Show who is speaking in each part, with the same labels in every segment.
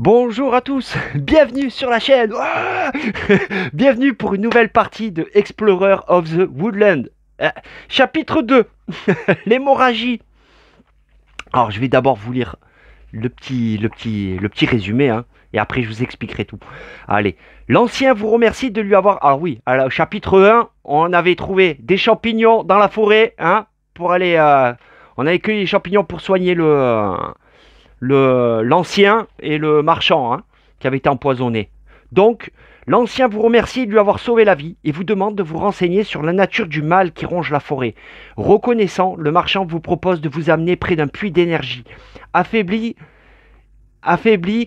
Speaker 1: Bonjour à tous, bienvenue sur la chaîne. Ouah. Bienvenue pour une nouvelle partie de Explorer of the Woodland. Chapitre 2, l'hémorragie. Alors je vais d'abord vous lire le petit résumé, hein, et après je vous expliquerai tout. Allez, l'ancien vous remercie de lui avoir... Ah oui, alors, chapitre 1, on avait trouvé des champignons dans la forêt, hein, pour aller... on avait cueilli les champignons pour soigner l'ancien et le marchand, hein, qui avait été empoisonné. Donc, l'ancien vous remercie de lui avoir sauvé la vie et vous demande de vous renseigner sur la nature du mal qui ronge la forêt. Reconnaissant, le marchand vous propose de vous amener près d'un puits d'énergie. Affaibli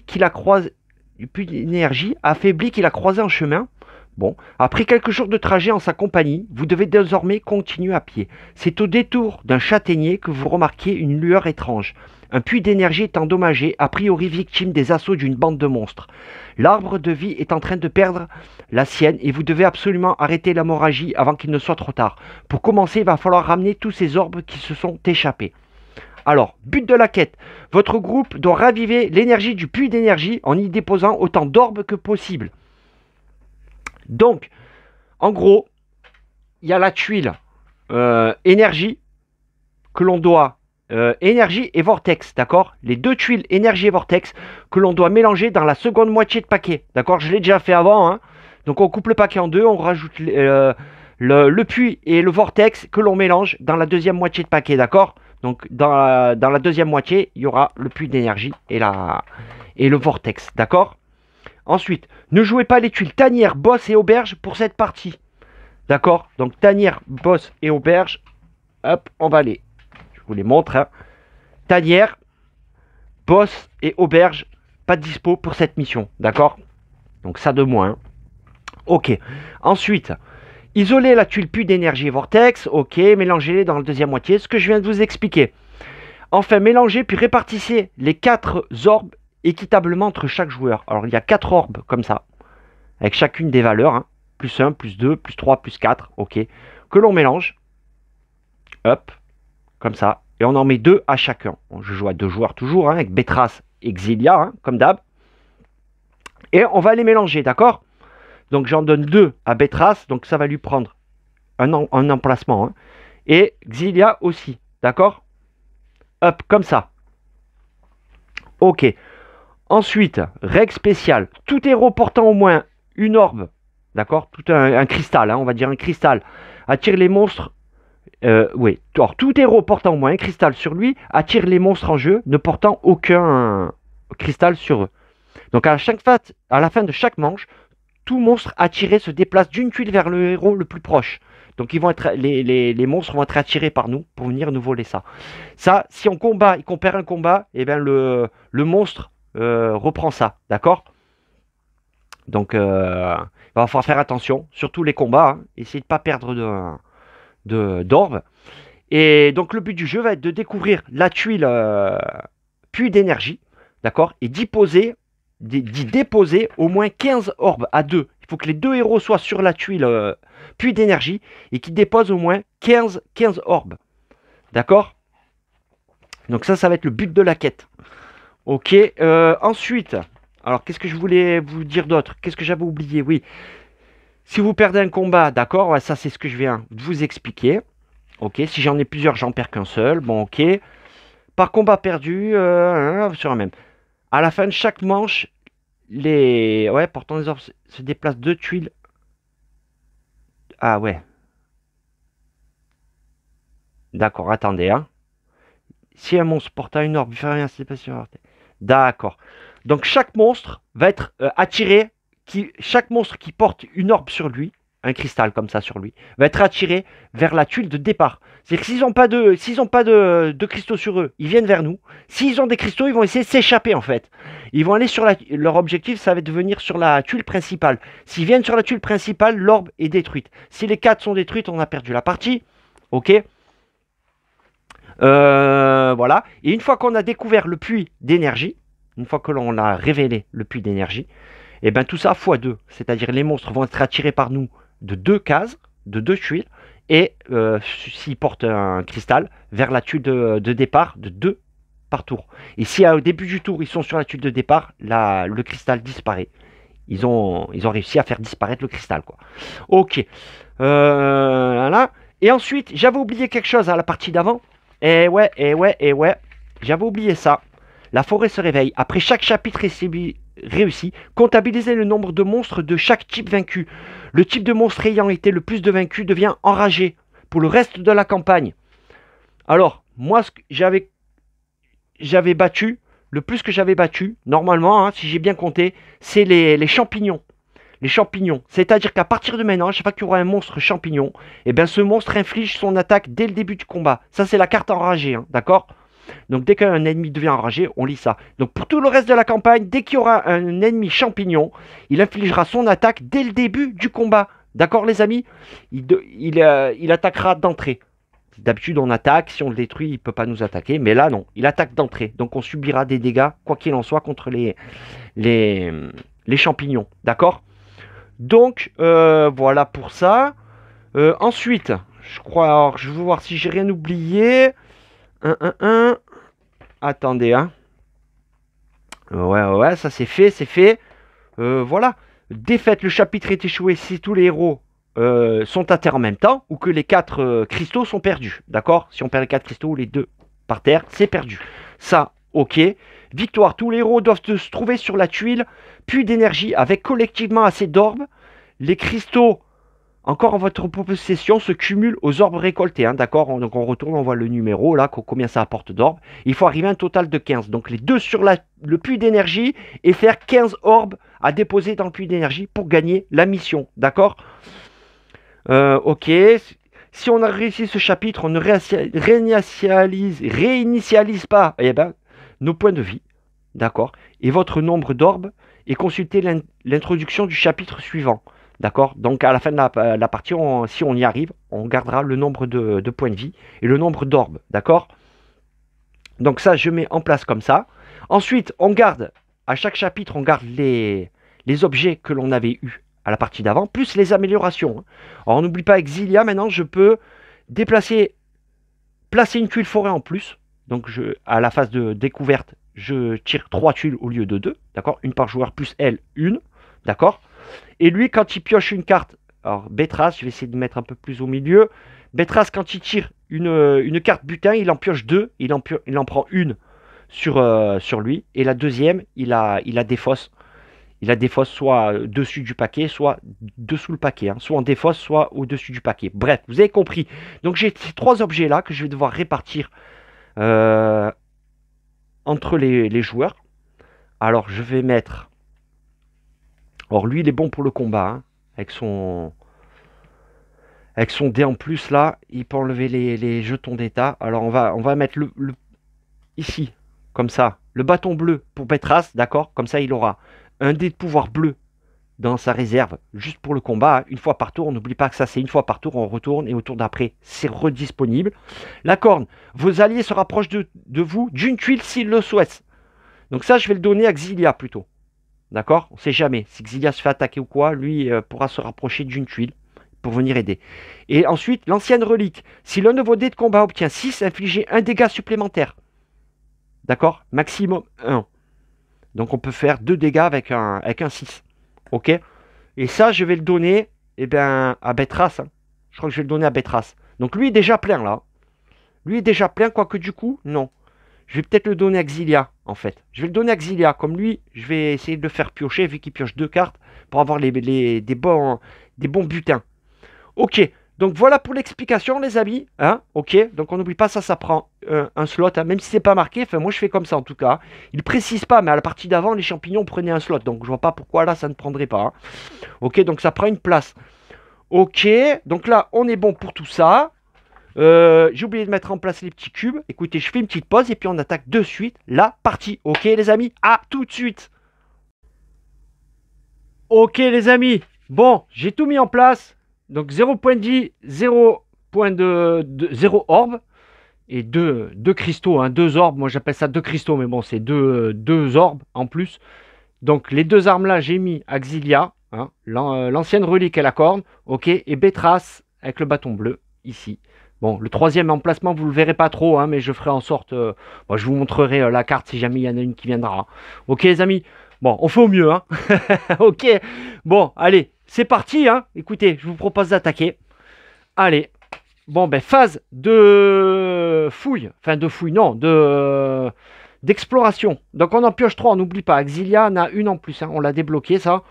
Speaker 1: qu'il a croisé, du puits d'énergie, affaibli qu'il a croisé en chemin. Bon, après quelques jours de trajet en sa compagnie, vous devez désormais continuer à pied. C'est au détour d'un châtaignier que vous remarquez une lueur étrange. Un puits d'énergie est endommagé, a priori victime des assauts d'une bande de monstres. L'arbre de vie est en train de perdre la sienne et vous devez absolument arrêter l'hémorragie avant qu'il ne soit trop tard. Pour commencer, il va falloir ramener tous ces orbes qui se sont échappés. Alors, but de la quête. Votre groupe doit raviver l'énergie du puits d'énergie en y déposant autant d'orbes que possible. Donc, en gros, il y a la tuile énergie que l'on doit... énergie et vortex, d'accord. Les deux tuiles énergie et vortex que l'on doit mélanger dans la seconde moitié de paquet, d'accord. Je l'ai déjà fait avant, hein. Donc on coupe le paquet en deux, on rajoute le puits et le vortex que l'on mélange dans la deuxième moitié de paquet, d'accord. Donc dans la deuxième moitié, il y aura le puits d'énergie et le vortex, d'accord. Ensuite, ne jouez pas les tuiles tanière, boss et auberge pour cette partie, d'accord. Donc tanière, boss et auberge, hop, on va les... Je vous les montre, hein. Tanière, boss et auberge, pas de dispo pour cette mission, d'accord. Donc ça de moins, hein. Ok. Ensuite, isolez la tuile puits d'énergie vortex, ok, mélangez-les dans la deuxième moitié, ce que je viens de vous expliquer. Enfin, mélangez puis répartissez les 4 orbes équitablement entre chaque joueur. Alors il y a 4 orbes comme ça, avec chacune des valeurs, hein. Plus 1, plus 2, plus 3, plus 4, ok, que l'on mélange, hop, comme ça, et on en met 2 à chacun. Je joue à 2 joueurs toujours, hein, avec Bétras et Xilia, hein, comme d'hab, et on va les mélanger, d'accord. Donc j'en donne 2 à Bétras, donc ça va lui prendre un emplacement, hein, et Xilia aussi, d'accord. Hop, comme ça, ok. Ensuite, règle spéciale, tout héros portant au moins une orbe, d'accord, tout un cristal, hein, on va dire un cristal, attire les monstres. Oui, alors tout héros portant au moins un cristal sur lui attire les monstres en jeu ne portant aucun cristal sur eux. Donc à la fin de chaque manche, tout monstre attiré se déplace d'une tuile vers le héros le plus proche. Donc les monstres vont être attirés par nous pour venir nous voler ça. Ça, si on combat et qu'on perd un combat, et bien le monstre reprend ça, d'accord. Donc il va falloir faire attention, surtout les combats, hein. Essayez de ne pas perdre d'orbe. Et donc le but du jeu va être de découvrir la tuile puits d'énergie, d'accord, et d'y déposer au moins 15 orbes à 2. Il faut que les 2 héros soient sur la tuile puits d'énergie et qu'ils déposent au moins 15 orbes, d'accord. Donc ça va être le but de la quête. Ok, ensuite, alors qu'est-ce que je voulais vous dire d'autre? Qu'est-ce que j'avais oublié? Oui, si vous perdez un combat, d'accord, ouais, ça c'est ce que je viens de vous expliquer. Ok, si j'en ai plusieurs, j'en perds qu'un seul. Bon, ok. Par combat perdu, sur un même. À la fin de chaque manche, les... Ouais, portant des orbes se déplacent 2 tuiles. Ah ouais. D'accord, attendez, hein. Si un monstre portant une orbe, fait rien, c'est pas sûr. D'accord. Donc chaque monstre va être attiré. Chaque monstre qui porte une orbe sur lui, un cristal comme ça sur lui, va être attiré vers la tuile de départ. C'est-à-dire que s'ils n'ont pas de cristaux sur eux, ils viennent vers nous. S'ils ont des cristaux, ils vont essayer de s'échapper en fait. Ils vont aller sur leur objectif, ça va être de venir sur la tuile principale. S'ils viennent sur la tuile principale, l'orbe est détruite. Si les 4 sont détruites, on a perdu la partie. Ok. Voilà. Et une fois qu'on a découvert le puits d'énergie, une fois que l'on a révélé le puits d'énergie, et bien tout ça x2. C'est-à-dire les monstres vont être attirés par nous de 2 cases, de 2 tuiles, et s'ils portent un cristal, vers la tuile de départ de 2 par tour. Et si au début du tour, ils sont sur la tuile de départ, là, le cristal disparaît. Ils ont réussi à faire disparaître le cristal, quoi. Ok. Voilà. Et ensuite, j'avais oublié quelque chose à la partie d'avant. Et ouais. J'avais oublié ça. La forêt se réveille. Après chaque chapitre réussi, comptabilisez le nombre de monstres de chaque type vaincu. Le type de monstre ayant été le plus de vaincus devient enragé pour le reste de la campagne. Alors, moi, j'avais battu, le plus que j'avais battu, normalement, hein, si j'ai bien compté, c'est les champignons. Les champignons. C'est-à-dire qu'à partir de maintenant, chaque fois qu'il y aura un monstre champignon, et bien ce monstre inflige son attaque dès le début du combat. Ça, c'est la carte enragée, hein, d'accord? Donc dès qu'un ennemi devient enragé, on lit ça. Donc pour tout le reste de la campagne, dès qu'il y aura un ennemi champignon, il infligera son attaque dès le début du combat. D'accord les amis? Il attaquera d'entrée. D'habitude on attaque, si on le détruit, il ne peut pas nous attaquer. Mais là non, il attaque d'entrée. Donc on subira des dégâts, quoi qu'il en soit, contre les champignons. D'accord? Donc voilà pour ça. Ensuite, je crois, alors, je veux voir si j'ai rien oublié. Attendez, hein. Ouais, ça c'est fait. Voilà. Défaite, le chapitre est échoué si tous les héros sont à terre en même temps ou que les 4 cristaux sont perdus. D'accord? Si on perd les 4 cristaux ou les 2 par terre, c'est perdu. Ça, ok. Victoire, tous les héros doivent se trouver sur la tuile, puis d'énergie avec collectivement assez d'orbes. Les cristaux encore en votre possession se cumulent aux orbes récoltés. Hein, d'accord? Donc on retourne, on voit le numéro là, combien ça apporte d'orbes. Il faut arriver à un total de 15. Donc les 2 sur le puits d'énergie et faire 15 orbes à déposer dans le puits d'énergie pour gagner la mission. D'accord? Ok. Si on a réussi ce chapitre, on ne réinitialise pas nos points de vie. D'accord? Et votre nombre d'orbes et consultez l'introduction du chapitre suivant. D'accord? Donc à la fin de la partie, si on y arrive, on gardera le nombre de points de vie et le nombre d'orbes. D'accord? Donc ça, je mets en place comme ça. Ensuite, on garde, à chaque chapitre, on garde les objets que l'on avait eus à la partie d'avant, plus les améliorations. Alors n'oublie pas, Exilia, maintenant, je peux placer une tuile forêt en plus. Donc à la phase de découverte, je tire 3 tuiles au lieu de 2. D'accord? Une par joueur plus elle, une. D'accord? Et lui, quand il pioche une carte, alors Bétras, je vais essayer de mettre un peu plus au milieu. Bétras, quand il tire une carte butin, il en pioche 2, il en prend une sur lui. Et la deuxième, il la défausse. Il la défausse soit dessus du paquet, soit dessous le paquet. Hein. Soit en défausse, soit au-dessus du paquet. Bref, vous avez compris. Donc j'ai ces 3 objets-là que je vais devoir répartir entre les joueurs. Alors je vais mettre... Or lui il est bon pour le combat, hein, avec son dé en plus là, il peut enlever les jetons d'état. Alors on va mettre ici, comme ça, le bâton bleu pour Bétras, d'accord? Comme ça il aura un dé de pouvoir bleu dans sa réserve, juste pour le combat, hein, une fois par tour. On n'oublie pas que ça c'est une fois par tour, on retourne et au tour d'après c'est redisponible. La corne, vos alliés se rapprochent de vous d'une tuile s'ils le souhaitent. Donc ça je vais le donner à Xilia plutôt. D'accord? On ne sait jamais. Si Xilia se fait attaquer ou quoi, lui pourra se rapprocher d'une tuile pour venir aider. Et ensuite, l'ancienne relique. Si l'un de vos dés de combat obtient 6, infligez un dégât supplémentaire. D'accord? Maximum 1. Donc on peut faire 2 dégâts avec un 6. Ok? Et ça, je vais le donner à Bétras. Hein. Je crois que je vais le donner à Bétras. Donc lui est déjà plein là. Lui est déjà plein, quoique du coup, non. Je vais peut-être le donner à Xilia, en fait. Je vais le donner à Xilia. Comme lui, je vais essayer de le faire piocher, vu qu'il pioche 2 cartes, pour avoir des bons butins. Ok, donc voilà pour l'explication, les amis. Hein, ok, donc on n'oublie pas, ça prend un slot, hein, même si c'est pas marqué. Enfin, moi, je fais comme ça, en tout cas. Il précise pas, mais à la partie d'avant, les champignons prenaient un slot. Donc, je vois pas pourquoi, là, ça ne prendrait pas. Hein. Ok, donc ça prend une place. Ok, donc là, on est bon pour tout ça. J'ai oublié de mettre en place les petits cubes. Écoutez, je fais une petite pause et puis on attaque de suite la partie. Ok les amis, à tout de suite. Ok les amis, bon, j'ai tout mis en place. Donc 0 point de vie, 0 point de 0 orbe. Et 2 cristaux, hein, 2 orbes. Moi j'appelle ça 2 cristaux, mais bon c'est 2 orbes en plus. Donc les 2 armes là, j'ai mis Axilia, hein, l'ancienne relique et la corne. Ok, et Bétras avec le bâton bleu ici. Bon, le troisième emplacement, vous le verrez pas trop, hein, mais je ferai en sorte... bon, je vous montrerai la carte si jamais il y en a une qui viendra. Ok, les amis? Bon, on fait au mieux, hein. Ok. Bon, allez, c'est parti, hein. Écoutez, je vous propose d'attaquer. Allez. Bon, ben, phase de fouille. Enfin, de fouille, non, de... d'exploration. Donc, on en pioche 3, on n'oublie pas. Exilia en a une en plus, hein. On l'a débloqué, ça.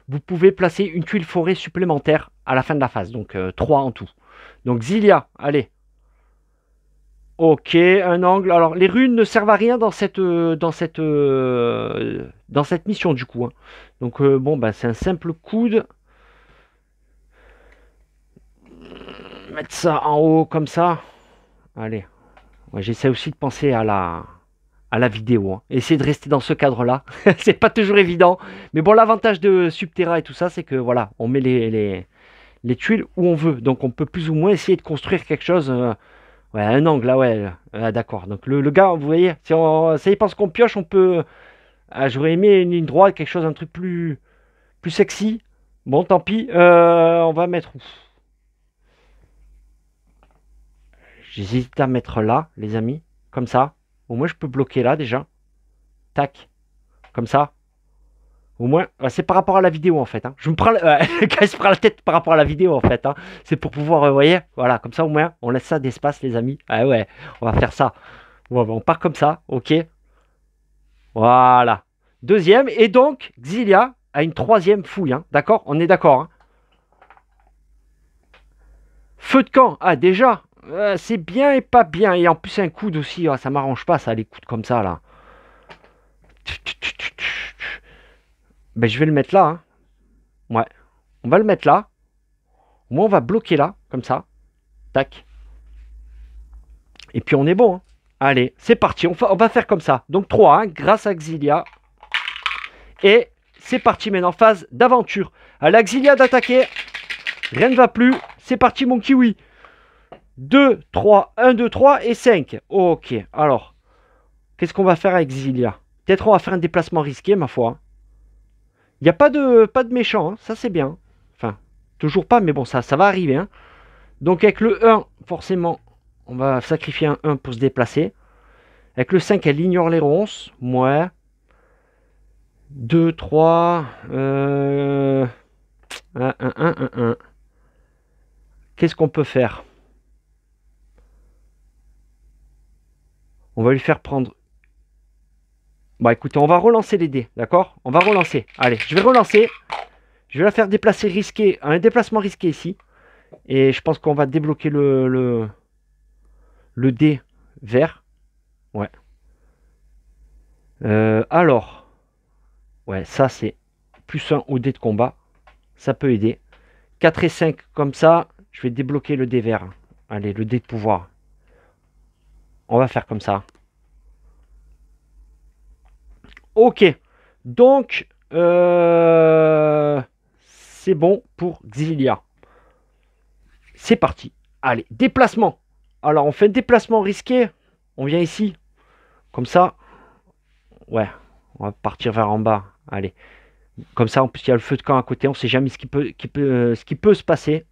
Speaker 1: Vous pouvez placer une tuile forêt supplémentaire à la fin de la phase. Donc, 3 en tout. Donc, Exilia, allez. Ok, un angle. Alors, les runes ne servent à rien dans cette mission, du coup, hein. Donc, bon, bah, c'est un simple coude. Mettre ça en haut, comme ça. Allez. Ouais, j'essaie aussi de penser à la vidéo, hein. Essayer de rester dans ce cadre-là. C'est pas toujours évident. Mais bon, l'avantage de Subterra et tout ça, c'est que, voilà, on met les tuiles où on veut. Donc, on peut plus ou moins essayer de construire quelque chose... ouais, un angle, là, ouais. Ah, d'accord. Donc, le gars, vous voyez, si ça dépend ce qu'on pioche, on peut... Ah, j'aurais aimé une ligne droite, quelque chose, un truc plus sexy. Bon, tant pis. On va mettre où? J'hésite à mettre là, les amis. Comme ça. Au moins, je peux bloquer là, déjà. Tac. Comme ça. Au moins, c'est par rapport à la vidéo, en fait, hein. Je me prends... Quand se prend la tête par rapport à la vidéo, en fait, hein. C'est pour pouvoir, vous voyez, voilà. Comme ça, au moins, on laisse ça d'espace, les amis. Ah ouais, on va faire ça. Bon, on part comme ça, ok. Voilà. Deuxième. Et donc, Xilia a une troisième fouille, hein. D'accord? On est d'accord, hein. Feu de camp. Ah, déjà. C'est bien et pas bien. Et en plus, un coude aussi. Ça m'arrange pas, ça, les coudes comme ça, là. Ben, je vais le mettre là, hein. Ouais. On va le mettre là. Moi, on va bloquer là, comme ça. Tac. Et puis, on est bon, hein. Allez, c'est parti. On va faire comme ça. Donc, 3, hein, grâce à Xilia. Et c'est parti maintenant, phase d'aventure. À la Xilia d'attaquer. Rien ne va plus. C'est parti, mon kiwi. 2, 3, 1, 2, 3 et 5. Ok, alors, qu'est-ce qu'on va faire avec Xilia? Peut-être on va faire un déplacement risqué, ma foi. Il n'y a pas de méchant, hein. Ça c'est bien. Enfin, toujours pas, mais bon, ça va arriver, hein. Donc avec le 1, forcément, on va sacrifier un 1 pour se déplacer. Avec le 5, elle ignore les ronces. Ouais. 2, 3... 1, 1, 1, 1, 1. Qu'est-ce qu'on peut faire? On va lui faire prendre... Bon, écoutez, on va relancer les dés, d'accord? On va relancer. Allez, je vais relancer. Je vais la faire déplacer risqué, un déplacement risqué ici. Et je pense qu'on va débloquer le dé vert. Ouais. Alors. Ouais, ça c'est plus 1 au dé de combat. Ça peut aider. 4 et 5 comme ça. Je vais débloquer le dé vert. Allez, le dé de pouvoir. On va faire comme ça. Ok. Donc, c'est bon pour Xilia. C'est parti. Allez, déplacement. Alors, on fait un déplacement risqué. On vient ici. Comme ça. Ouais, on va partir vers en bas. Allez. Comme ça, en plus, il y a le feu de camp à côté. On ne sait jamais ce qui peut se passer.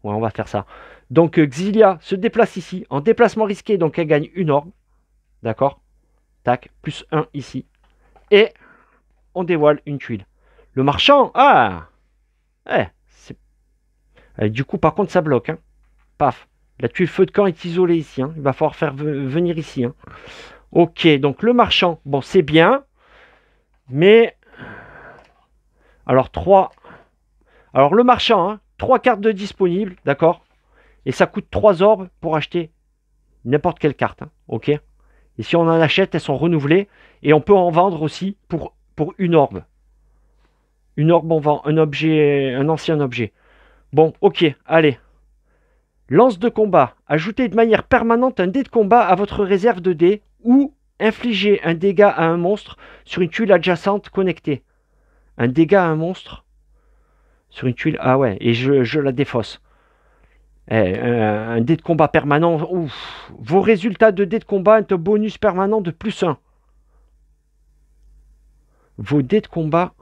Speaker 1: Ouais, on va faire ça. Donc, Xilia se déplace ici. En déplacement risqué, donc elle gagne une orbe. D'accord? Tac, plus 1 ici. Et on dévoile une tuile. Le marchand, ah, du coup, par contre, ça bloque, hein. Paf. La tuile feu de camp est isolée ici, hein. Il va falloir faire venir ici, hein. Ok, donc le marchand, bon, c'est bien. Mais... Alors, 3... Alors, le marchand, hein, 3 cartes de disponibles, d'accord? Et ça coûte 3 orbes pour acheter n'importe quelle carte, hein. Ok? Et si on en achète, elles sont renouvelées. Et on peut en vendre aussi pour une orbe. Une orbe, on vend un objet, un ancien objet. Bon, ok, allez. Lance de combat. Ajoutez de manière permanente un dé de combat à votre réserve de dés ou infligez un dégât à un monstre sur une tuile adjacente connectée. Un dégât à un monstre sur une tuile... Ah ouais, et je la défausse. Un dé de combat permanent. Ouf. Vos résultats de dés de combat ont un bonus permanent de plus 1. Vos dés de combat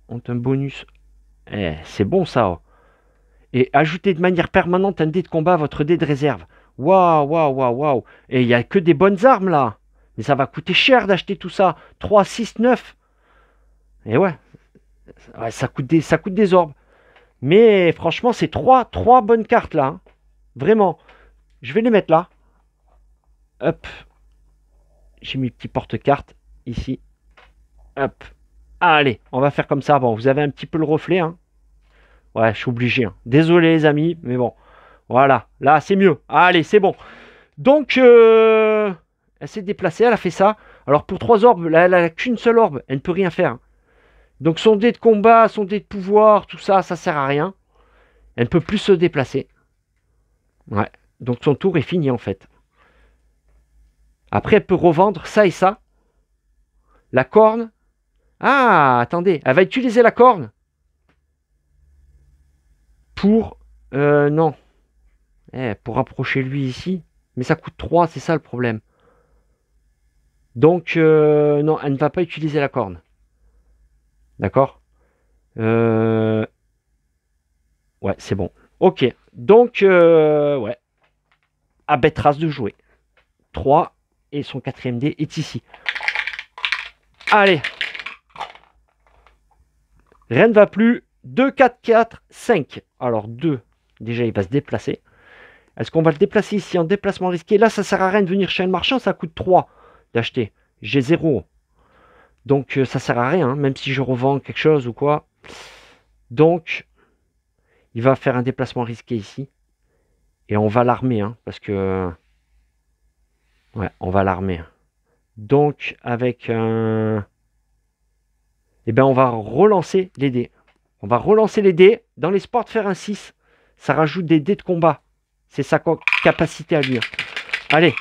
Speaker 1: ont un bonus... c'est bon ça. Et ajoutez de manière permanente un dé de combat à votre dé de réserve. Waouh, waouh, waouh, waouh. Et il n'y a que des bonnes armes là. Mais ça va coûter cher d'acheter tout ça. 3, 6, 9. Et ouais, ça coûte des orbes. Mais franchement, c'est trois bonnes cartes là, hein. Vraiment. Je vais les mettre là. Hop. J'ai mis petit porte-cartes ici. Hop. Allez, on va faire comme ça. Bon, vous avez un petit peu le reflet, hein. Ouais, je suis obligé, hein. Désolé les amis, mais bon. Voilà, là c'est mieux. Allez, c'est bon. Donc, elle s'est déplacée, elle a fait ça. Alors pour 3 orbes, là, elle n'a qu'une seule orbe, elle ne peut rien faire. Donc son dé de combat, son dé de pouvoir, tout ça, ça sert à rien. Elle ne peut plus se déplacer. Ouais, donc son tour est fini en fait. Après, elle peut revendre ça et ça. La corne. Ah, attendez, elle va utiliser la corne pour... non. Pour rapprocher lui ici. Mais ça coûte 3, c'est ça le problème. Donc, non, elle ne va pas utiliser la corne. D'accord. Ouais, c'est bon. Ok. Donc, ouais. À Betras de jouer. 3. Et son 4e dé est ici. Allez. Rien ne va plus. 2, 4, 4, 5. Alors, 2. Déjà, il va se déplacer. Est-ce qu'on va le déplacer ici en déplacement risqué? Là, ça sert à rien de venir chez un marchand. Ça coûte 3 d'acheter. J'ai 0. Donc, ça sert à rien, hein, même si je revends quelque chose ou quoi. Donc, il va faire un déplacement risqué ici. Et on va l'armer, hein, parce que... Ouais, on va l'armer. Donc, avec un... Eh bien, on va relancer les dés. On va relancer les dés. Dans l'espoir de faire un 6, ça rajoute des dés de combat. C'est sa capacité à lui. Allez.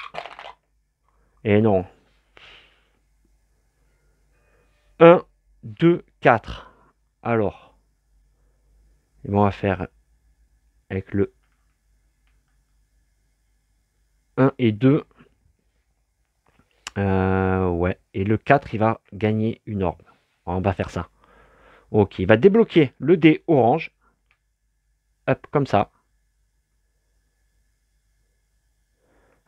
Speaker 1: Et non. 1, 2, 4. Alors. Et bon, on va faire avec le 1 et 2. Ouais. Et le 4, il va gagner une orbe. On va faire ça. Ok, il va débloquer le dé orange. Hop, comme ça.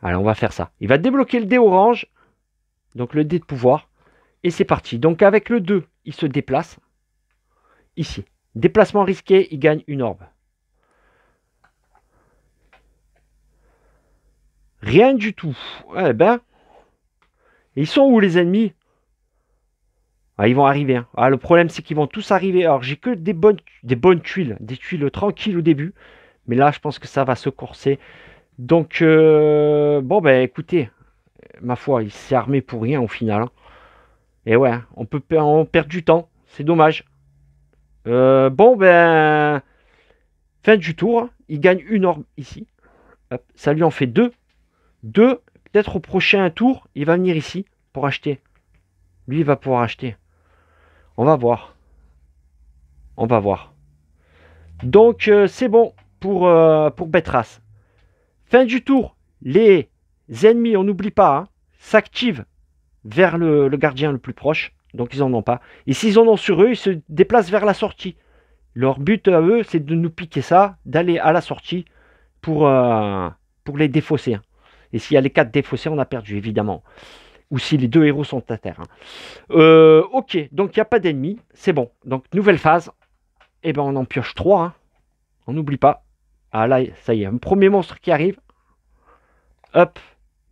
Speaker 1: Allez, on va faire ça. Il va débloquer le dé orange. Donc le dé de pouvoir. Et c'est parti. Donc avec le 2, il se déplace. Ici. Déplacement risqué, il gagne une orbe. Rien du tout. Eh ben. Ils sont où les ennemis? Ah, ils vont arriver, hein. Ah, le problème c'est qu'ils vont tous arriver. Alors j'ai que des bonnes tuiles. Des tuiles tranquilles au début. Mais là je pense que ça va se corser. Donc bon ben écoutez. Ma foi, il s'est armé pour rien au final, hein. Et ouais, on perd du temps. C'est dommage. Bon ben. Fin du tour. Il gagne une orbe ici. Hop, ça lui en fait 2. 2. Peut-être au prochain tour, il va venir ici pour acheter. Lui, il va pouvoir acheter. On va voir. On va voir. Donc, c'est bon pour Betras. Fin du tour. Les ennemis, on n'oublie pas, hein, s'activent vers le gardien le plus proche. Donc, ils n'en ont pas. Et s'ils en ont sur eux, ils se déplacent vers la sortie. Leur but à eux, c'est de nous piquer ça, d'aller à la sortie pour les défausser. Et s'il y a les 4 défaussés, on a perdu, évidemment. Ou si les 2 héros sont à terre, hein. Ok, donc il n'y a pas d'ennemis. C'est bon. Donc, nouvelle phase. Et ben, on en pioche 3, hein. On n'oublie pas. Ah là, ça y est, un premier monstre qui arrive. Hop.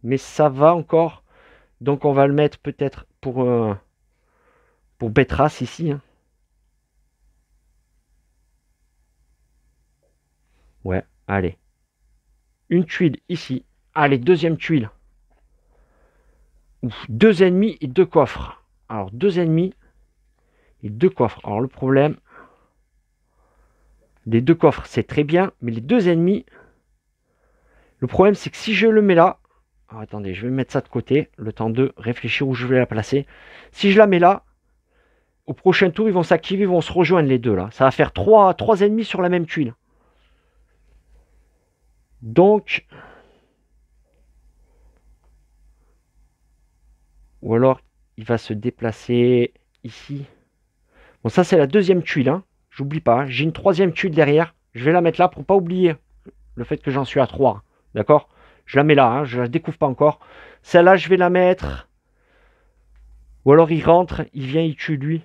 Speaker 1: Mais ça va encore. Donc, on va le mettre peut-être pour Betras ici, hein. Ouais, allez. Une tuile ici. Allez, deuxième tuile. Ouf, 2 ennemis et 2 coffres. Alors, 2 ennemis et 2 coffres. Alors, le problème, les 2 coffres, c'est très bien. Mais les 2 ennemis, le problème, c'est que si je le mets là... Alors, attendez, je vais mettre ça de côté. Le temps de réfléchir où je vais la placer. Si je la mets là, au prochain tour, ils vont s'activer, ils vont se rejoindre les deux là. Ça va faire 3 ennemis sur la même tuile. Donc... Ou alors, il va se déplacer ici. Bon, ça, c'est la deuxième tuile, hein. J'oublie pas, hein. J'ai une 3e tuile derrière. Je vais la mettre là pour pas oublier le fait que j'en suis à 3. D'accord? Je la mets là, hein, je la découvre pas encore. Celle-là, je vais la mettre. Ou alors il rentre, il vient, il tue lui.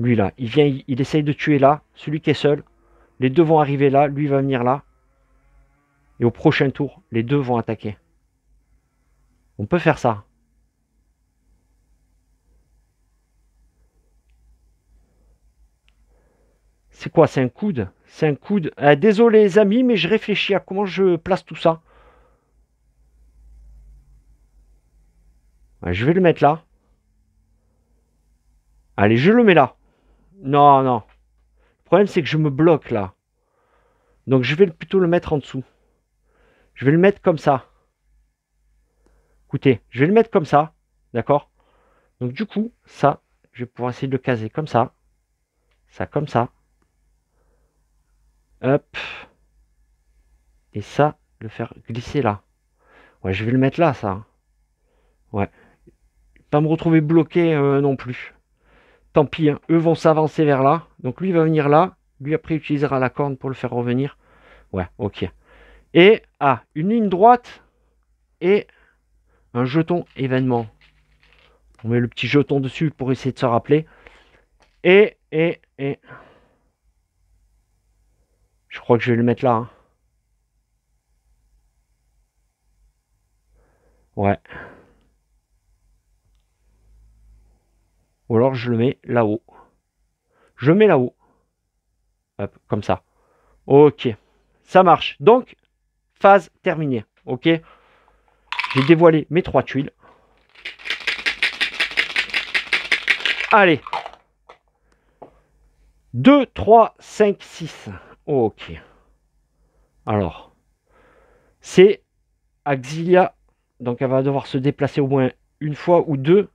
Speaker 1: Lui là, il vient, il essaye de tuer là, celui qui est seul. Les deux vont arriver là, lui va venir là. Et au prochain tour, les deux vont attaquer. On peut faire ça. C'est quoi? C'est un coude? C'est un coude. Désolé les amis, mais je réfléchis à comment je place tout ça. Ouais, je vais le mettre là. Allez, je le mets là. Non, non. Le problème, c'est que je me bloque là. Donc, je vais plutôt le mettre en dessous. Je vais le mettre comme ça. Écoutez, je vais le mettre comme ça. D'accord? Donc, du coup, ça, je vais pouvoir essayer de le caser comme ça. Ça, comme ça. Hop. Et ça, le faire glisser là. Ouais, je vais le mettre là, ça. Ouais. Pas me retrouver bloqué non plus. Tant pis, hein. Eux vont s'avancer vers là. Donc lui va venir là. Lui après utilisera la corne pour le faire revenir. Ouais, ok. Et, une ligne droite et un jeton événement. On met le petit jeton dessus pour essayer de se rappeler. Et. Je crois que je vais le mettre là. Hein. Ouais. Ou alors je le mets là-haut. Je mets là-haut. Hop, comme ça. Ok. Ça marche. Donc, phase terminée. Ok. J'ai dévoilé mes 3 tuiles. Allez. 2, 3, 5, 6. Ok. Alors. C'est Axilia. Donc elle va devoir se déplacer au moins une fois ou deux.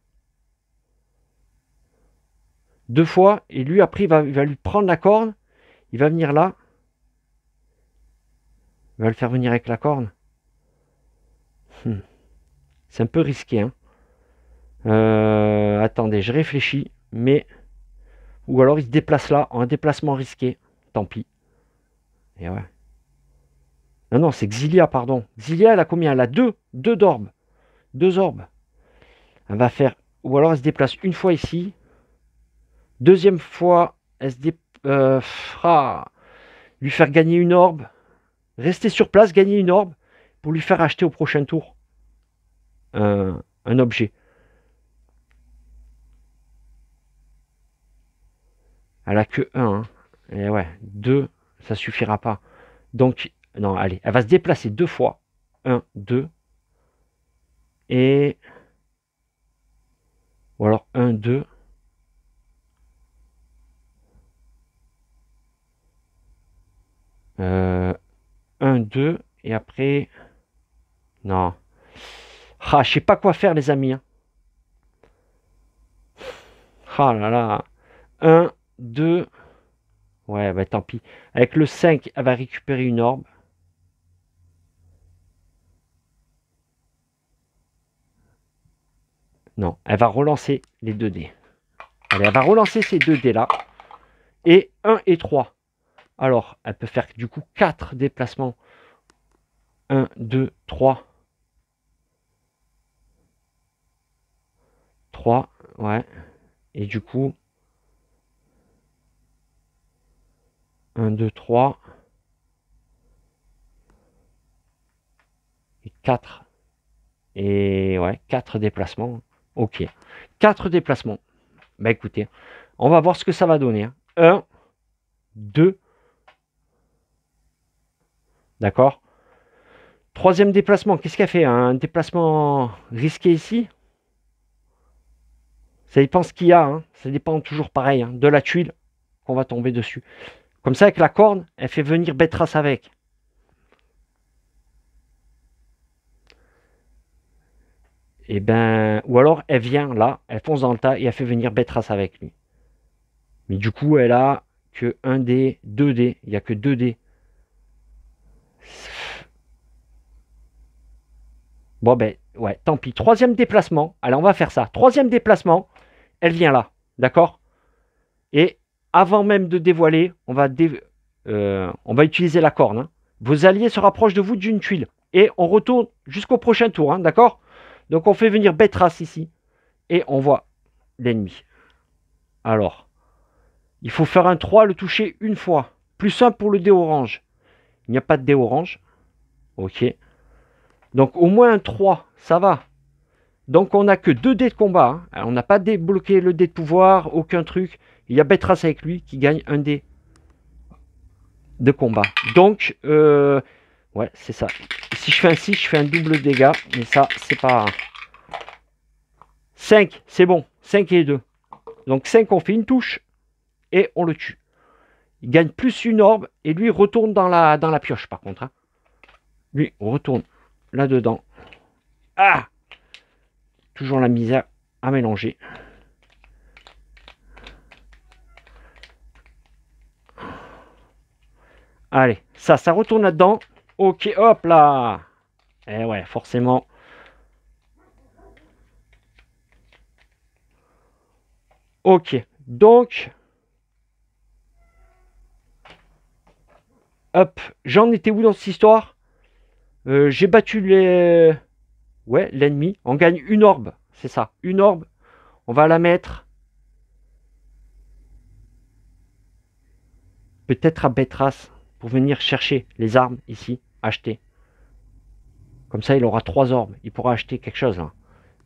Speaker 1: 2 fois. Et lui, après, il va lui prendre la corne. Il va venir là. Il va le faire venir avec la corne. C'est un peu risqué. Hein. Attendez, je réfléchis. Mais... Ou alors il se déplace là, en un déplacement risqué. Tant pis. Et ouais. Non, non, c'est Xilia, pardon. Xilia, elle a combien? Elle a 2. 2 d'orbes. 2 orbes. Elle va faire... Ou alors elle se déplace une fois ici. Deuxième fois, elle se lui faire gagner une orbe. Rester sur place, gagner une orbe. Pour lui faire acheter au prochain tour un objet. Elle a que 1. Hein. Et ouais, 2, ça suffira pas. Donc, non, allez, elle va se déplacer 2 fois. 1, 2. Et... Ou alors 1, 2. Euh, 1, 2. Et après... Non. Ah, je sais pas quoi faire, les amis. Hein. Ah là là. 1, 2. Ouais, bah tant pis. Avec le 5, elle va récupérer une orbe. Non, elle va relancer les 2 dés. Allez, elle va relancer ces 2 dés là. Et 1 et 3. Alors, elle peut faire du coup 4 déplacements. 1, 2, 3. 3, ouais. Et du coup... 1, 2, 3. Et 4. Et ouais, 4 déplacements. Ok. 4 déplacements. Bah écoutez, on va voir ce que ça va donner. 1, 2. D'accord. Troisième déplacement, qu'est-ce qu'elle fait? Un déplacement risqué ici? Ça dépend ce qu'il y a. Hein. Ça dépend toujours pareil hein, de la tuile qu'on va tomber dessus. Comme ça, avec la corne, elle fait venir Bétras avec. Et ben, ou alors elle vient là, elle fonce dans le tas et elle fait venir Bétras avec lui. Mais du coup, elle a que 1 dé, 2 dés. Il n'y a que 2 dés. Bon ben, ouais, tant pis. Troisième déplacement. Allez, on va faire ça. Troisième déplacement, elle vient là. D'accord? Et avant même de dévoiler, on va on va utiliser la corne. Hein. Vos alliés se rapprochent de vous d'une tuile. Et on retourne jusqu'au prochain tour, hein, d'accord? Donc on fait venir Betras ici. Et on voit l'ennemi. Alors, il faut faire un 3, le toucher une fois. Plus 1 pour le dé orange. Il n'y a pas de dé orange. Ok. Donc au moins un 3, ça va. Donc on n'a que 2 dés de combat. Hein. On n'a pas débloqué le dé de pouvoir, aucun truc. Il y a Betras avec lui qui gagne un dé de combat. Donc, ouais, c'est ça. Si je fais un 6, je fais un double dégât. Mais ça, c'est pas... 5, c'est bon. 5 et 2. Donc 5, on fait une touche. Et on le tue. Il gagne plus une orbe. Et lui, retourne dans la pioche, par contre. Hein. Lui, on retourne là-dedans. Ah! Toujours la misère à mélanger. Allez, ça retourne là-dedans. Ok, hop là. Eh ouais, forcément. Ok, donc... Hop, j'en étais où dans cette histoire? J'ai battu les... Ouais, l'ennemi. On gagne une orbe, c'est ça. Une orbe. On va la mettre... Peut-être à Betras pour venir chercher les armes ici, acheter. Comme ça, il aura 3 orbes. Il pourra acheter quelque chose. Là.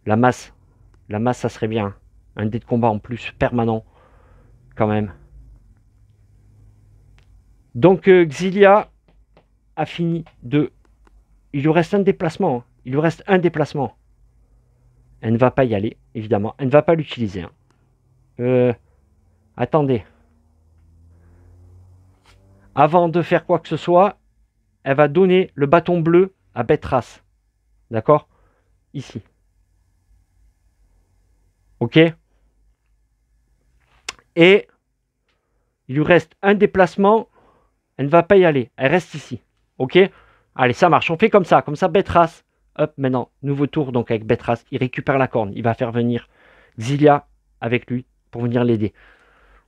Speaker 1: La masse, ça serait bien. Un dé de combat en plus, permanent, quand même. Donc, Xilia a fini de... Il lui reste un déplacement. Hein. Il lui reste un déplacement. Elle ne va pas y aller, évidemment. Elle ne va pas l'utiliser. Hein. Attendez. Avant de faire quoi que ce soit, elle va donner le bâton bleu à Betras. D'accord? Ici. Ok? Et il lui reste un déplacement. Elle ne va pas y aller. Elle reste ici. Ok? Allez, ça marche. On fait comme ça. Comme ça, Betras. Hop, maintenant, nouveau tour donc avec Betras. Il récupère la corne. Il va faire venir Xilia avec lui pour venir l'aider.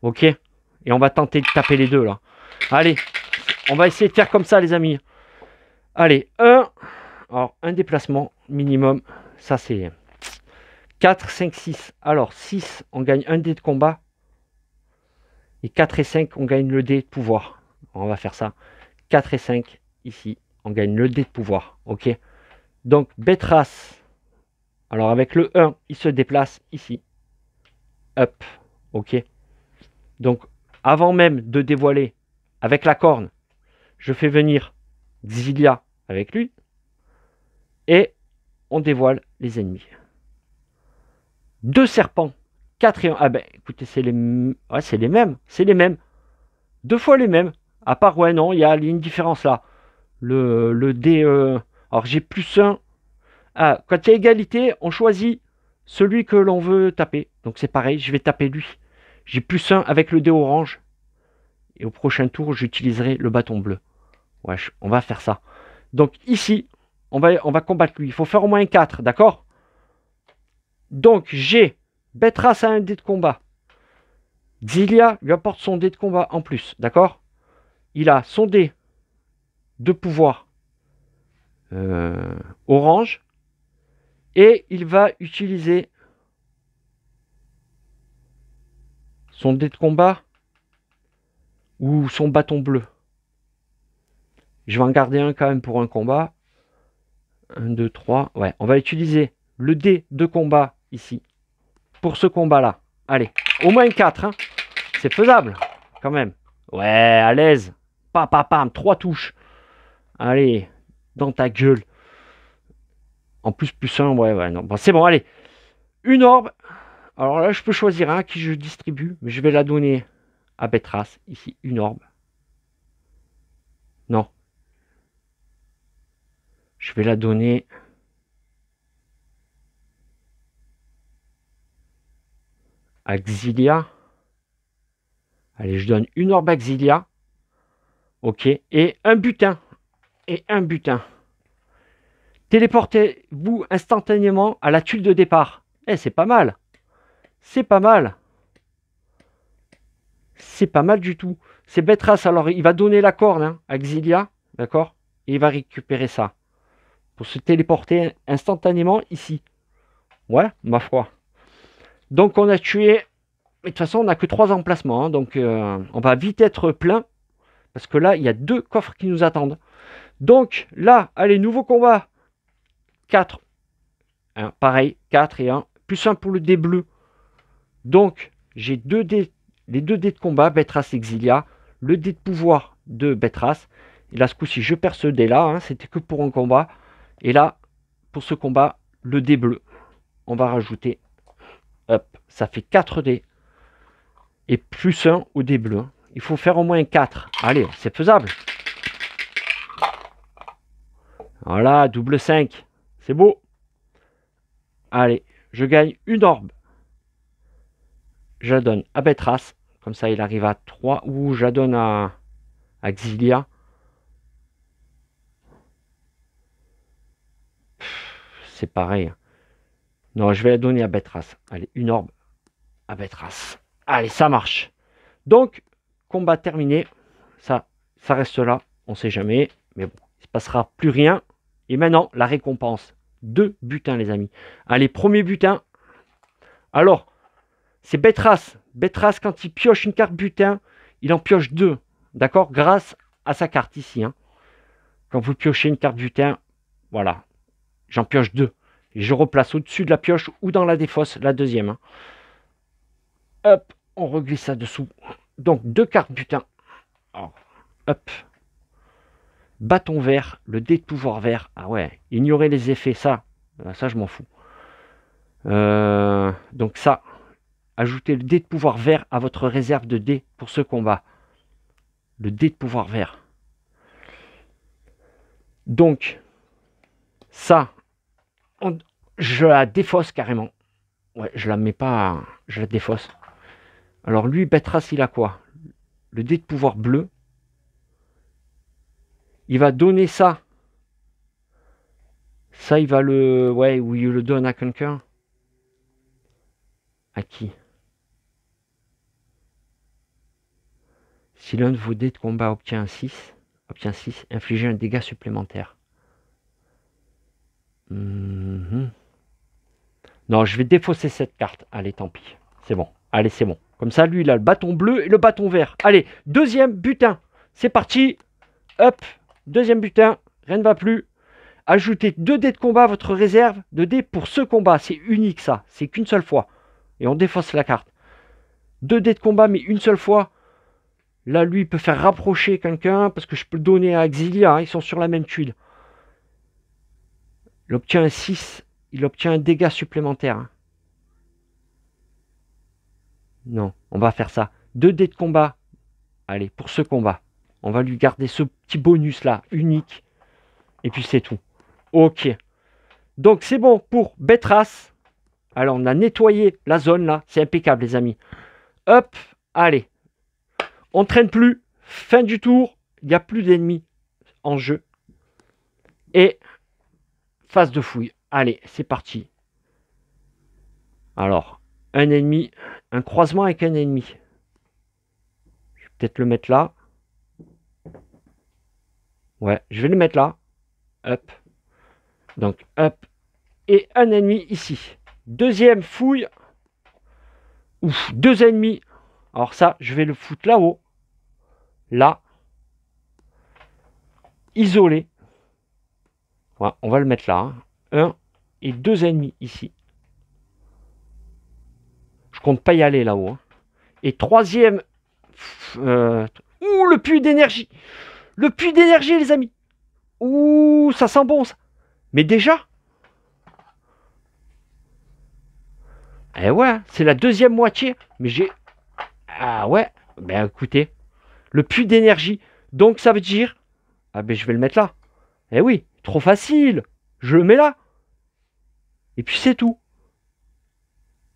Speaker 1: Ok? Et on va tenter de taper les deux là. Allez, on va essayer de faire comme ça, les amis. Allez, alors, un déplacement minimum. Ça, c'est 4, 5, 6. Alors, 6, on gagne un dé de combat. Et 4 et 5, on gagne le dé de pouvoir. On va faire ça. 4 et 5, ici, on gagne le dé de pouvoir. Ok? Donc, Betras. Alors, avec le 1, il se déplace ici. Hop. Ok? Donc, avant même de dévoiler avec la corne, je fais venir Xilia avec lui. Et on dévoile les ennemis. 2 serpents. 4 et 1. Ah ben, écoutez, c'est les... Ouais, c'est les mêmes. C'est les mêmes. 2 fois les mêmes. À part, ouais, non, il y a une différence là. Le dé... Alors, j'ai plus 1. Ah, quand il y a égalité, on choisit celui que l'on veut taper. Donc, c'est pareil, je vais taper lui. J'ai plus 1 avec le dé orange. Et au prochain tour, j'utiliserai le bâton bleu. Ouais, on va faire ça. Donc, ici, on va combattre lui. Il faut faire au moins 4, d'accord? Donc, j'ai Betras à un dé de combat. Xilia lui apporte son dé de combat en plus, d'accord? Il a son dé de pouvoir orange. Et il va utiliser son dé de combat ou son bâton bleu. Je vais en garder un quand même pour un combat. 1, 2, 3. Ouais, on va utiliser le dé de combat ici. Pour ce combat-là. Allez, au moins 4. Hein. C'est faisable, quand même. Ouais, à l'aise. Pam, pam, pam, 3 touches. Allez, dans ta gueule. En plus 1, ouais, non. Bon, c'est bon, allez. Une orbe. Alors là, je peux choisir un qui je distribue. Mais je vais la donner à Betras. Ici, une orbe. Non. Je vais la donner... à Xilia. Allez, je donne une orbe à Xilia. Ok. Et un butin. Téléportez-vous instantanément à la tuile de départ. Eh, c'est pas mal. C'est pas mal. C'est pas mal du tout. c'est Bettras. Alors, il va donner la corne hein, à Xilia, d'accord? Et il va récupérer ça. Pour se téléporter instantanément ici. Ouais, ma foi. Donc, on a tué... Mais de toute façon, on n'a que 3 emplacements. Hein, donc, on va vite être plein. Parce que là, il y a 2 coffres qui nous attendent. Donc, là, allez, nouveau combat. 4. Hein, pareil, 4 et 1. Plus 1 pour le dé bleu. Donc, j'ai 2 dés, les 2 dés de combat, Bettras et Xilia. Le dé de pouvoir de Bettras. Et là, ce coup-ci, je perds ce dé-là. Hein, c'était que pour un combat. Et là, pour ce combat, le dé bleu. On va rajouter. Hop, ça fait 4 dés. Et plus 1 au dé bleu. Il faut faire au moins 4. Allez, c'est faisable. Voilà, double 5. C'est beau. Allez, je gagne une orbe. Je la donne à Bettras. Comme ça, il arrive à 3. Ou je la donne à Xilia. C'est pareil. Non, je vais la donner à Bettras. Allez, une orbe à Bettras. Allez, ça marche. Donc, combat terminé. Ça reste là. On ne sait jamais. Mais bon, il ne se passera plus rien. Et maintenant, la récompense. 2 butins, les amis. Allez, premier butin. Alors, c'est Bettras. Bettras, quand il pioche une carte butin, il en pioche 2. D'accord? Grâce à sa carte ici. Hein. Quand vous piochez une carte butin, voilà. J'en pioche 2. Et je replace au-dessus de la pioche ou dans la défausse, la deuxième. Hein. Hop, on reglisse ça dessous. Donc, 2 cartes butin. Alors, hop. Bâton vert, le dé de pouvoir vert. Ah ouais, ignorer les effets, ça je m'en fous. Donc ça, ajoutez le dé de pouvoir vert à votre réserve de dés pour ce combat. Le dé de pouvoir vert. Donc, ça, je la défausse carrément. Ouais, je la mets pas, je la défausse. Alors lui, Bettras, il a quoi? Le dé de pouvoir bleu. Il va donner ça. Ça, il va le... Ouais, ou il le donne à quelqu'un. À qui? Si l'un de vos dés de combat obtient 6, infligez un dégât supplémentaire. Non, je vais défausser cette carte. Allez, tant pis. C'est bon. Allez, c'est bon. Comme ça, lui, il a le bâton bleu et le bâton vert. Allez, deuxième butin. C'est parti. Hop. Deuxième butin. Rien ne va plus. Ajoutez 2 dés de combat à votre réserve de dés pour ce combat. C'est unique, ça. C'est qu'une seule fois. Et on défausse la carte. 2 dés de combat, mais une seule fois. Là, lui, il peut faire rapprocher quelqu'un parce que je peux le donner à Xilia. Hein, ils sont sur la même tuile. Il obtient un 6. Il obtient un dégât supplémentaire. Hein. Non, on va faire ça. 2 dés de combat. Allez, pour ce combat. On va lui garder ce petit bonus-là, unique. Et puis c'est tout. Ok. Donc c'est bon pour Bettras. Alors on a nettoyé la zone là. C'est impeccable les amis. Hop, allez. On traîne plus. Fin du tour. Il n'y a plus d'ennemis en jeu. Et phase de fouille. Allez, c'est parti. Alors, un ennemi. Un croisement avec un ennemi. Je vais peut-être le mettre là. Ouais, je vais le mettre là. Hop. Donc, hop. Et un ennemi ici. Deuxième fouille. Ouf, 2 ennemis. Alors ça, je vais le foutre là-haut. Là. Isolé. Voilà, on va le mettre là. Hein. 1 et 2 ennemis ici. Je compte pas y aller là-haut. Hein. Et troisième... ouh, le puits d'énergie. Le puits d'énergie, les amis. Ouh, ça sent bon, ça. Mais déjà... Eh ouais, c'est la deuxième moitié. Mais j'ai... Ah ouais. Ben écoutez. Le puits d'énergie. Donc ça veut dire... Ah ben je vais le mettre là. Eh oui, trop facile. Je le mets là. Et puis c'est tout.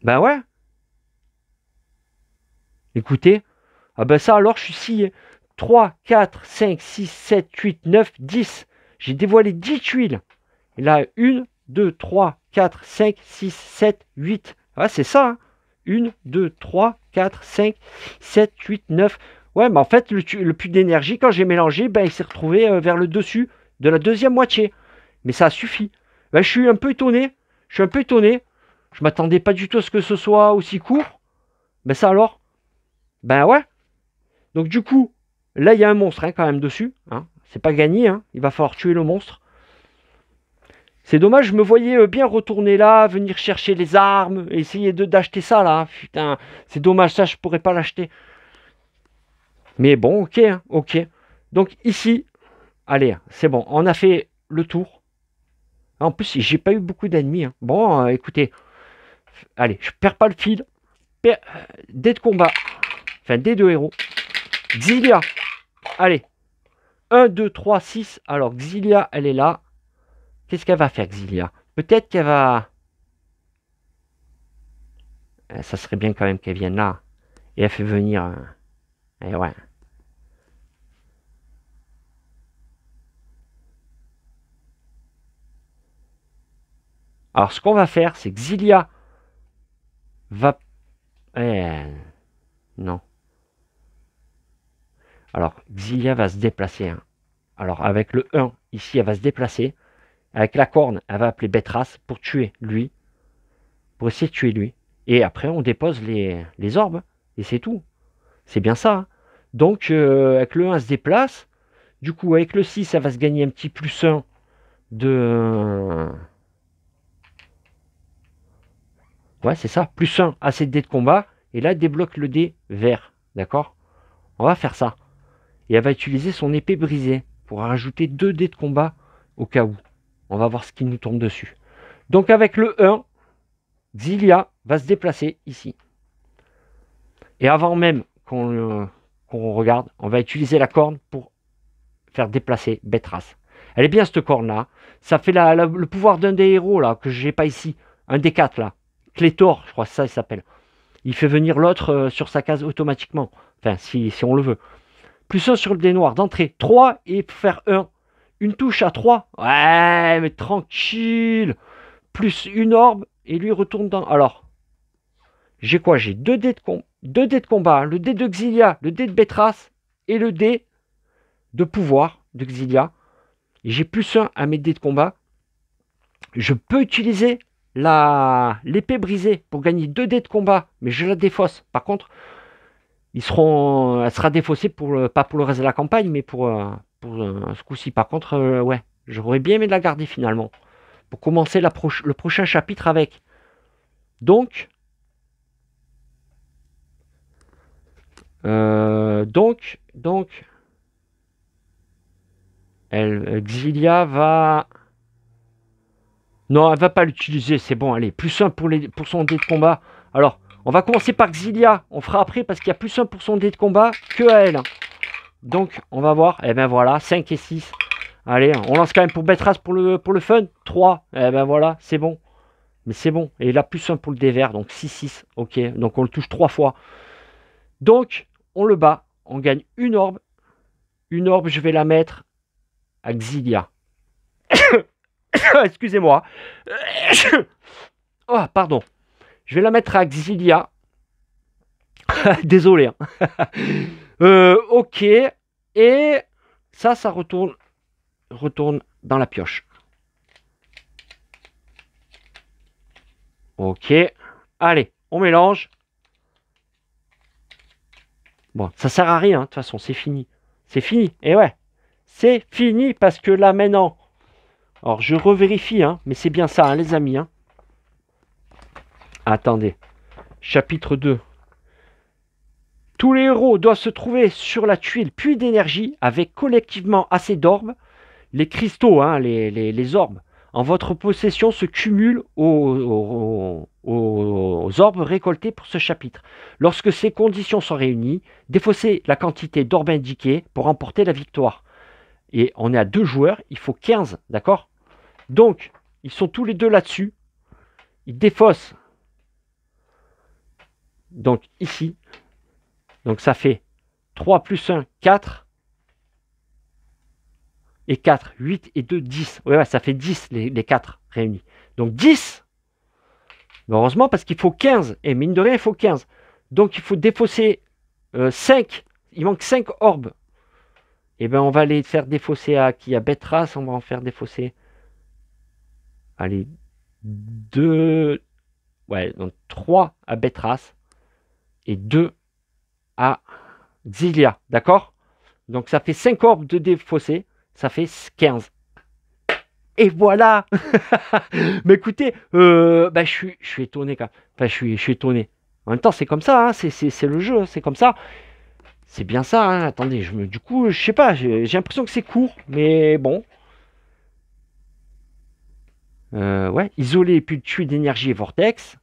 Speaker 1: Ben ouais. Écoutez. Ah ben ça alors je suis scié. 3, 4, 5, 6, 7, 8, 9, 10. J'ai dévoilé 10 tuiles. Et là, 1, 2, 3, 4, 5, 6, 7, 8. Ah, c'est ça. Hein. 1, 2, 3, 4, 5, 7, 8, 9. Ouais, mais en fait, le puits d'énergie, quand j'ai mélangé, ben, il s'est retrouvé vers le dessus de la deuxième moitié. Mais ça suffit. Ben, je suis un peu étonné. Je suis un peu étonné. Je m'attendais pas du tout à ce que ce soit aussi court. Ben ça alors. Ben ouais. Donc du coup, là, il y a un monstre hein, quand même dessus. Hein. C'est pas gagné. Hein. Il va falloir tuer le monstre. C'est dommage, je me voyais bien retourner là, venir chercher les armes, essayer d'acheter ça là. Putain, c'est dommage, ça, je pourrais pas l'acheter. Mais bon, ok, hein, ok. Donc ici, allez, c'est bon, on a fait le tour. En plus, j'ai pas eu beaucoup d'ennemis. Hein. Bon, écoutez, allez, je perds pas le fil. Dés de combat, enfin dés de héros. Xilia, allez, 1, 2, 3, 6. Alors, Xilia, elle est là. Qu'est-ce qu'elle va faire, Xilia? Peut-être qu'elle va... Ça serait bien quand même qu'elle vienne là. Et elle fait venir... Et ouais. Alors, ce qu'on va faire, c'est que Xilia va... non. Alors, Xilia va se déplacer. Hein. Alors, avec le 1, ici, elle va se déplacer. Avec la corne, elle va appeler Betras pour tuer lui. Pour essayer de tuer lui. Et après, on dépose les orbes. Et c'est tout. C'est bien ça. Hein. Donc, avec le 1, elle se déplace. Du coup, avec le 6, elle va se gagner un petit plus 1 de... Ouais, c'est ça. Plus 1 à ses dés de combat. Et là, elle débloque le dé vert. D'accord? On va faire ça. Et elle va utiliser son épée brisée pour rajouter 2 dés de combat au cas où. On va voir ce qui nous tombe dessus. Donc avec le 1, Xilia va se déplacer ici. Et avant même qu'on regarde, on va utiliser la corne pour faire déplacer Betras. Elle est bien cette corne là. Ça fait le pouvoir d'un des héros là que j'ai pas ici. Un des 4 là. Clétor, je crois que ça il s'appelle. Il fait venir l'autre sur sa case automatiquement. Enfin, si on le veut. Plus 1 sur le dé noir d'entrée. 3 et faire 1. Une touche à 3. Ouais, mais tranquille. Plus une orbe et lui retourne dans... Alors, j'ai quoi? J'ai 2 dés de combat. Le dé de Xilia, le dé de Betras et le dé de pouvoir de Xilia. Et j'ai plus 1 à mes dés de combat. Je peux utiliser l'épée brisée pour gagner 2 dés de combat, mais je la défausse. Par contre, elle sera défaussée pas pour le reste de la campagne, mais pour ce coup-ci. Par contre, ouais, j'aurais bien aimé de la garder finalement. Pour commencer le prochain chapitre avec. Donc, Xilia va... Non, elle va pas l'utiliser, c'est bon, allez, plus 1 pour son dé de combat. Alors, on va commencer par Xilia, on fera après parce qu'il y a plus 1 pour son dé de combat que à elle. Donc, on va voir, et ben voilà, 5 et 6. Allez, on lance quand même pour Betras pour le fun. 3, et ben voilà, c'est bon. Mais c'est bon, et il a plus 1 pour le dé vert, donc 6-6, ok. Donc on le touche 3 fois. Donc, on le bat, on gagne une orbe. Une orbe, je vais la mettre à Xilia. Excusez-moi. Oh, pardon. Je vais la mettre à Xilia. Désolé. Hein. Ok. Et ça retourne dans la pioche. Ok. Allez, on mélange. Bon, ça sert à rien. De toute façon, c'est fini. C'est fini. Et ouais. C'est fini parce que là, maintenant... Alors, je revérifie, hein, mais c'est bien ça, hein, les amis. Hein. Attendez. Chapitre 2. Tous les héros doivent se trouver sur la tuile puits d'énergie avec collectivement assez d'orbes. Les cristaux, hein, les orbes, en votre possession se cumulent aux orbes récoltés pour ce chapitre. Lorsque ces conditions sont réunies, défaussez la quantité d'orbes indiquée pour remporter la victoire. Et on est à 2 joueurs, il faut 15, d'accord? Donc, ils sont tous les deux là-dessus. Ils défaussent. Donc, ici. Donc, ça fait 3 plus 1, 4. Et 4, 8 et 2, 10. Ouais, ça fait 10 les 4 réunis. Donc, 10. Mais heureusement, parce qu'il faut 15. Et mine de rien, il faut 15. Donc, il faut défausser 5. il manque 5 orbes. Et ben on va les faire défausser à qui? À Betras, on va en faire défausser. Allez, 2. Ouais, donc 3 à Betras. Et 2 à Xilia, d'accord? Donc ça fait 5 orbes de défaussés. Ça fait 15. Et voilà. Mais écoutez, bah, je suis étonné quand même. Enfin, je suis étonné. En même temps, c'est comme ça, hein, c'est le jeu, c'est comme ça. C'est bien ça, hein. Attendez, du coup, je sais pas, j'ai l'impression que c'est court, mais bon. Ouais, isoler puis tuer d'énergie et vortex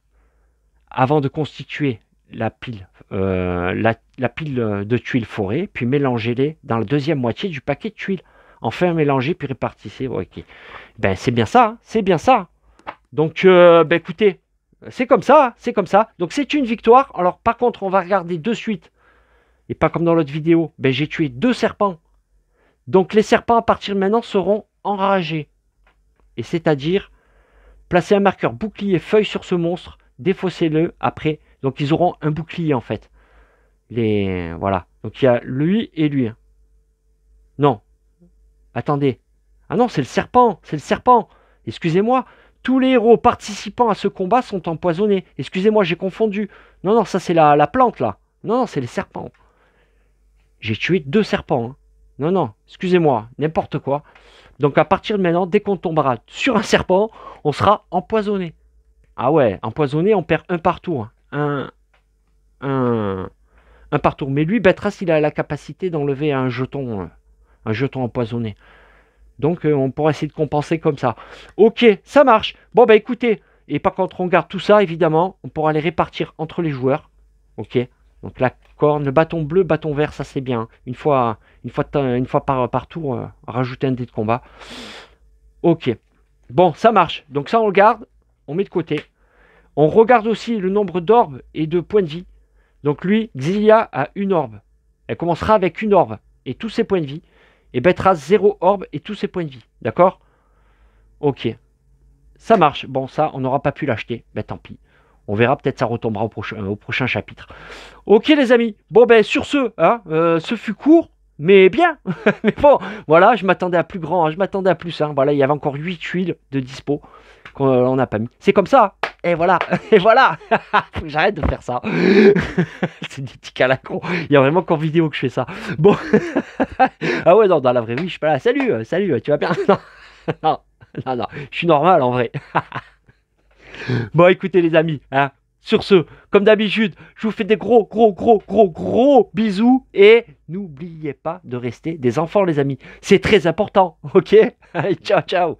Speaker 1: avant de constituer la pile, la pile de tuiles forêt, puis mélangez-les dans la deuxième moitié du paquet de tuiles. Enfin, mélangez puis répartissez. Ok. Ben, c'est bien ça, hein, c'est bien ça. Donc, ben, écoutez, c'est comme ça, c'est comme ça. Donc, c'est une victoire. Alors, par contre, on va regarder de suite. Et pas comme dans l'autre vidéo. Ben, j'ai tué 2 serpents. Donc, les serpents, à partir de maintenant, seront enragés. Et c'est-à-dire, placez un marqueur bouclier feuille sur ce monstre. Défaussez-le après. Donc, ils auront un bouclier, en fait. Voilà. Donc, il y a lui et lui. Non. Attendez. Ah non, c'est le serpent. C'est le serpent. Excusez-moi. Tous les héros participant à ce combat sont empoisonnés. Excusez-moi, j'ai confondu. Non, non, ça c'est la plante là. Non, non, c'est les serpents. J'ai tué 2 serpents. Hein. Non, non, excusez-moi, n'importe quoi. Donc à partir de maintenant, dès qu'on tombera sur un serpent, on sera empoisonné. Ah ouais, empoisonné, on perd un par tour. Un par tour. Mais lui, Betras, il a la capacité d'enlever un jeton empoisonné. Donc on pourra essayer de compenser comme ça. Ok, ça marche. Bon bah écoutez, et par contre on garde tout ça évidemment, on pourra les répartir entre les joueurs. Ok, donc la corne, le bâton bleu, bâton vert, ça c'est bien. Une fois par tour, rajouter un dé de combat. Ok, bon ça marche. Donc ça on le garde, on met de côté. On regarde aussi le nombre d'orbes et de points de vie. Donc lui, Xilia a une orbe. Elle commencera avec une orbe et tous ses points de vie. Et Betras 0 orbe et tous ses points de vie. D'accord? Ok. Ça marche. Bon, ça, on n'aura pas pu l'acheter. Ben tant pis. On verra, peut-être ça retombera au prochain chapitre. Ok les amis. Bon ben sur ce, hein, ce fut court, mais bien. Mais bon, voilà, je m'attendais à plus grand, hein, je m'attendais à plus. Hein. Voilà, il y avait encore 8 tuiles de dispo qu'on n'a pas mis. C'est comme ça. Et voilà, et voilà. Faut que j'arrête de faire ça. C'est des petits cas à la con. Il y a vraiment qu'en vidéo que je fais ça. Bon. Ah ouais, non, dans la vraie vie, je suis pas là. Salut, salut, tu vas bien? Non, non, non, non, je suis normal en vrai. Bon, écoutez les amis, hein, sur ce, comme d'habitude, je vous fais des gros bisous. Et n'oubliez pas de rester des enfants les amis. C'est très important, ok? Allez, ciao, ciao.